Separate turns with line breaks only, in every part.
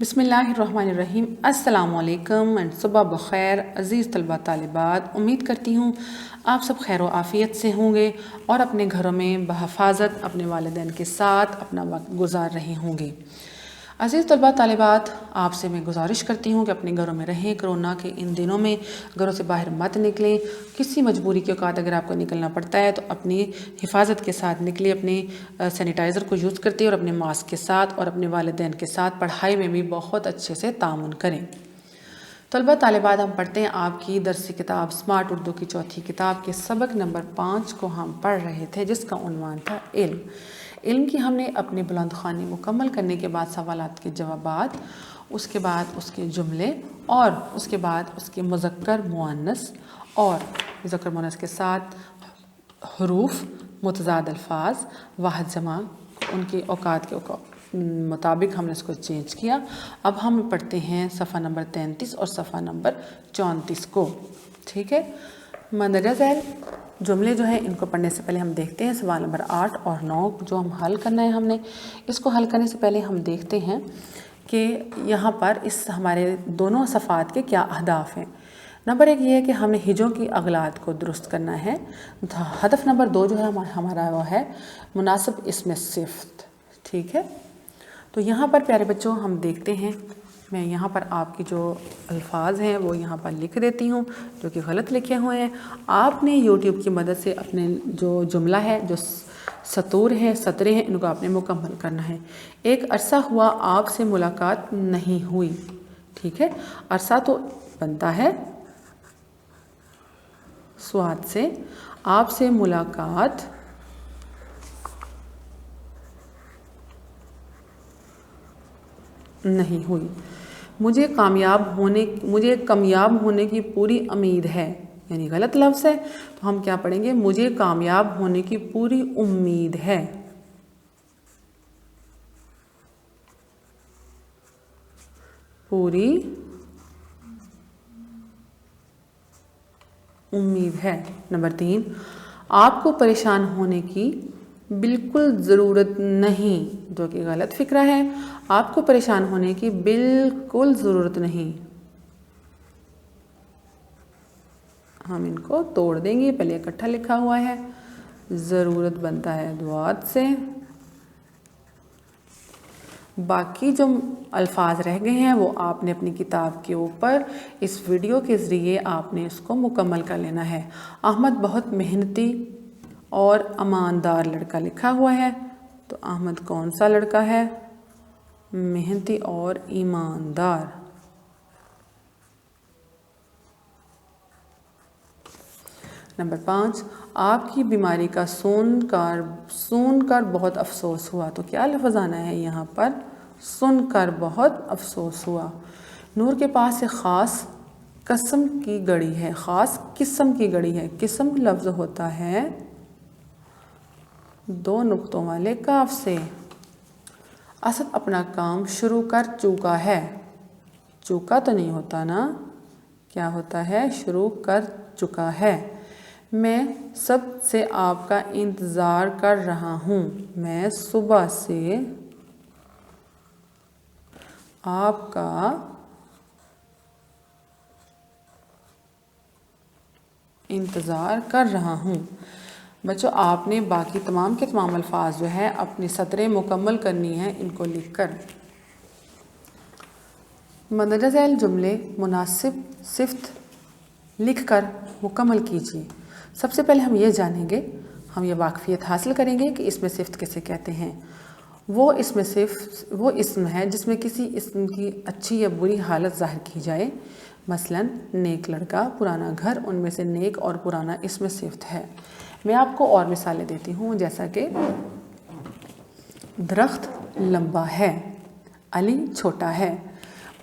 बिस्मिल्लाहिर्रहमानिर्रहीम। अस्सलाम वालेकुम एंड सुबह बखैर अज़ीज़ तलबा तालिबात। उम्मीद करती हूँ आप सब खैर व आफ़ियत से होंगे और अपने घरों में बहफ़ाज़त अपने वालिदैन के साथ अपना वक्त गुजार रहे होंगे। अज़ीज़ तलबा तालिबात, आपसे मैं गुजारिश करती हूँ कि अपने घरों में रहें। कोरोना के इन दिनों में घरों से बाहर मत निकलें। किसी मजबूरी के औकात अगर आपको निकलना पड़ता है तो अपनी हिफाजत के साथ निकलें, अपने सैनिटाइज़र को यूज़ करते और अपने मास्क के साथ और अपने वालिदैन के साथ पढ़ाई में भी बहुत अच्छे से तामुन करें। तलबा तालिबात, हम पढ़ते हैं आपकी दरसी किताब स्मार्ट उर्दू की चौथी किताब के सबक नंबर 5 को हम पढ़ रहे थे, जिसका उन्वान था इल्म। इल्म की हमने अपने बुलंद ख़्वानी मुकम्मल करने के बाद सवालात के जवाबात, उसके बाद उसके जुमले और उसके बाद उसके मुज़क्कर मुअन्नस और मुज़क्कर मुअन्नस के साथ हरूफ, मुतज़ाद अल्फाज, वाहिद जमा, उनके औकात के मुताबिक हमने इसको चेंज किया। अब हम पढ़ते हैं सफ़ा नंबर 33 और सफ़ा नंबर 34 को। ठीक है, मंदरजा झैल जुमले जो हैं इनको पढ़ने से पहले हम देखते हैं सवाल नंबर 8 और 9 जो हम हल करना है। हमने इसको हल करने से पहले हम देखते हैं कि यहाँ पर इस हमारे दोनों सफ़ात के क्या अहदाफ हैं। नंबर 1 ये है कि हमें हिजों की अगलात को दुरुस्त करना है। हदफ नंबर 2 जो है हमारा वो है मुनासिब इसमें सिफ्त। ठीक है, तो यहाँ पर प्यारे बच्चों हम देखते हैं, मैं यहाँ पर आपकी जो अल्फाज हैं वो यहाँ पर लिख देती हूँ जो कि गलत लिखे हुए हैं। आपने यूट्यूब की मदद से अपने जो जुमला है, जो सतूर हैं, सतरे हैं, इनको आपने मुकम्मल करना है। एक अरसा हुआ आपसे मुलाकात नहीं हुई। ठीक है, अरसा तो बनता है स्वाद से, आपसे मुलाकात नहीं हुई। मुझे कामयाब होने की पूरी उम्मीद है, यानी गलत लफ्ज़ है तो हम क्या पढ़ेंगे, मुझे कामयाब होने की पूरी उम्मीद है। पूरी उम्मीद है। नंबर 3, आपको परेशान होने की बिल्कुल ज़रूरत नहीं, जो कि गलत फ़िक्रा है। आपको परेशान होने की बिल्कुल ज़रूरत नहीं। हम इनको तोड़ देंगे, पहले इकट्ठा लिखा हुआ है, ज़रूरत बनता है दुआत से। बाकी जो अल्फाज रह गए हैं वो आपने अपनी किताब के ऊपर इस वीडियो के ज़रिए आपने इसको मुकम्मल कर लेना है। अहमद बहुत मेहनती और ईमानदार लड़का लिखा हुआ है, तो अहमद कौन सा लड़का है? मेहनती और ईमानदार। नंबर 5, आपकी बीमारी का सुनकर बहुत अफसोस हुआ। तो क्या लफ्ज़ आना है यहाँ पर? सुनकर बहुत अफसोस हुआ। नूर के पास एक ख़ास किस्म की घड़ी है। ख़ास किस्म की घड़ी है। किस्म लफ्ज़ होता है 2 नुक्तों वाले काफ से। असद अपना काम शुरू कर चुका है। चुका तो नहीं होता ना, क्या होता है? शुरू कर चुका है। मैं सब से आपका इंतज़ार कर रहा हूँ। मैं सुबह से आपका इंतज़ार कर रहा हूँ। बच्चों, आपने बाकी तमाम के तमाम अल्फाज जो है अपनी सतरें मुकम्मल करनी है इनको लिखकर। मंदरजा झैल जुमले मुनासिब सिफ्त लिखकर मुकम्मल कीजिए। सबसे पहले हम ये जानेंगे, हम ये वाकफियत हासिल करेंगे कि इसमें सिफ्त किसे कहते हैं। वो इसम है जिसमें किसी इसम की अच्छी या बुरी हालत ज़ाहिर की जाए। मसलन नेक लड़का, पुराना घर, उनमें से नेक और पुराना इसमें सिफ्त है। मैं आपको और मिसालें देती हूँ, जैसा कि दरख्त लंबा है, अली छोटा है।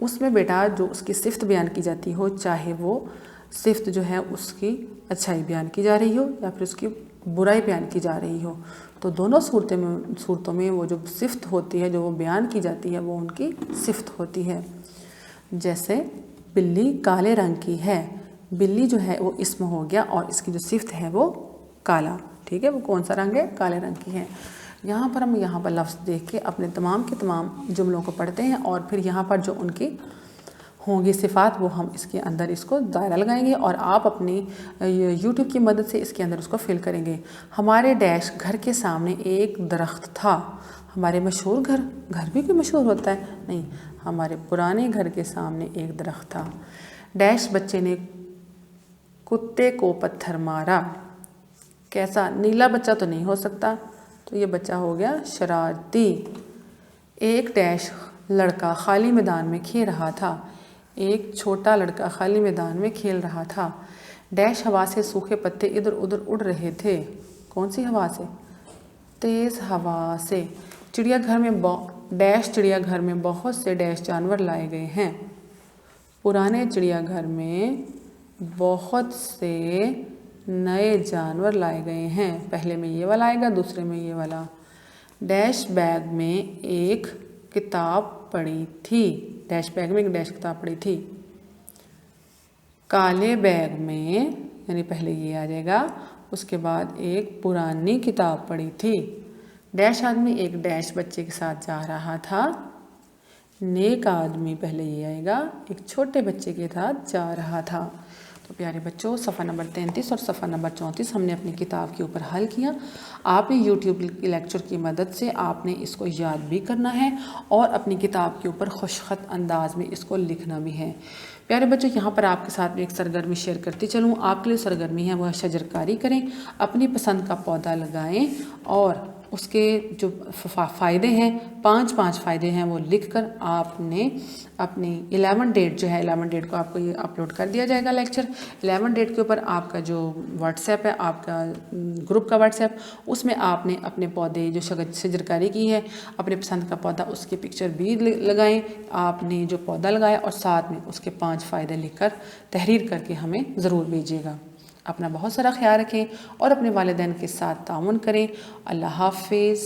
उसमें बेटा जो उसकी सिफ्त बयान की जाती हो, चाहे वो सिफ्त जो है उसकी अच्छाई बयान की जा रही हो या फिर उसकी बुराई बयान की जा रही हो, तो दोनों सूरतों में वो जो सिफ्त होती है, जो वो बयान की जाती है, वो उनकी सिफ्त होती है। जैसे बिल्ली काले रंग की है। बिल्ली जो है वो इस्म हो गया और इसकी जो सिफ्त है वो काला। ठीक है, वो कौन सा रंग है? काले रंग की है। یہاں پر لفظ دیکھ کے اپنے تمام کے تمام جملوں کو پڑھتے ہیں اور پھر یہاں پر جو ان کی ہوں گی صفات وہ ہم اس کے اندر اس کو دائرہ لگائیں گے اور آپ اپنی یوٹیوب کی مدد سے اس کے اندر اس کو فل کریں گے۔ ہمارے ڈیش گھر کے سامنے ایک درخت تھا۔ ہمارے مشہور گھر بھی کوئی مشہور ہوتا ہے؟ نہیں، ہمارے پرانے گھر کے سامنے ایک درخت تھا۔ ڈیش بچے نے کتے کو پتھر مارا۔ کیسا؟ نیلا بچہ تو نہیں ہو سکتا، تو یہ بچہ ہو گیا شرارتی۔ ایک ڈیش لڑکا خالی میدان میں کھیل رہا تھا۔ ایک چھوٹا لڑکا خالی میدان میں کھیل رہا تھا۔ ڈیش ہوا سے سوکھے پتے ادھر ادھر اڑ رہے تھے۔ کون سی ہوا سے؟ تیز ہوا سے۔ چڑیا گھر میں بہت سے ڈیش جانور لائے گئے ہیں۔ پرانے چڑیا گھر میں بہت سے نئے جانور لائے گئے ہیں۔ پہلے میں یہ والا آئے گا، دوسرے میں یہ والا۔ ڈیش بیگ میں ایک کتاب پڑی تھی۔ ڈیش بیگ میں ایک ڈیش کتاب پڑی تھی۔ کالے بیگ میں، یعنی پہلے یہ آ جائے گا، اس کے بعد ایک پرانی کتاب پڑی تھی۔ ڈیش آدمی ایک ڈیش بچے کے ساتھ جا رہا تھا۔ نیک آدمی، پہلے یہ آئے گا، ایک چھوٹے بچے کے ساتھ جا رہا تھا۔ تو پیارے بچوں، صفحہ نمبر 33 اور صفحہ نمبر 34 ہم نے اپنی کتاب کے اوپر حل کیا۔ آپ نے یوٹیوب کی لیکچر کی مدد سے آپ نے اس کو یاد بھی کرنا ہے اور اپنی کتاب کے اوپر خوشخط انداز میں اس کو لکھنا بھی ہے۔ پیارے بچوں، یہاں پر آپ کے ساتھ میں ایک سرگرمی شیئر کرتی چلوں۔ آپ کے لیے سرگرمی ہے وہ شجرکاری کریں، اپنی پسند کا پودا لگائیں اور اس کے جو فائدے ہیں، 5 فائدے ہیں، وہ لکھ کر آپ نے اپنی 11 ڈیٹ جو ہے، 11 ڈیٹ کو آپ کو یہ اپلوڈ کر دیا جائے گا لیکچر۔ 11 ڈیٹ کے اوپر آپ کا جو واٹس ایپ ہے، آپ کا گروپ کا واٹس ایپ، اس میں آپ نے اپنے پودے جو شجرکاری کی ہے، اپنے پسند کا پودا، اس کی پکچر بھی لگائیں۔ آپ نے جو پودا لگایا اور ساتھ میں اس کے 5 فائدے لکھ کر تحریر کر کے ہمیں ضرور بھیجیے گا۔ اپنا بہت سارا خیال رکھیں اور اپنے والدین کے ساتھ تعاون کریں۔ اللہ حافظ۔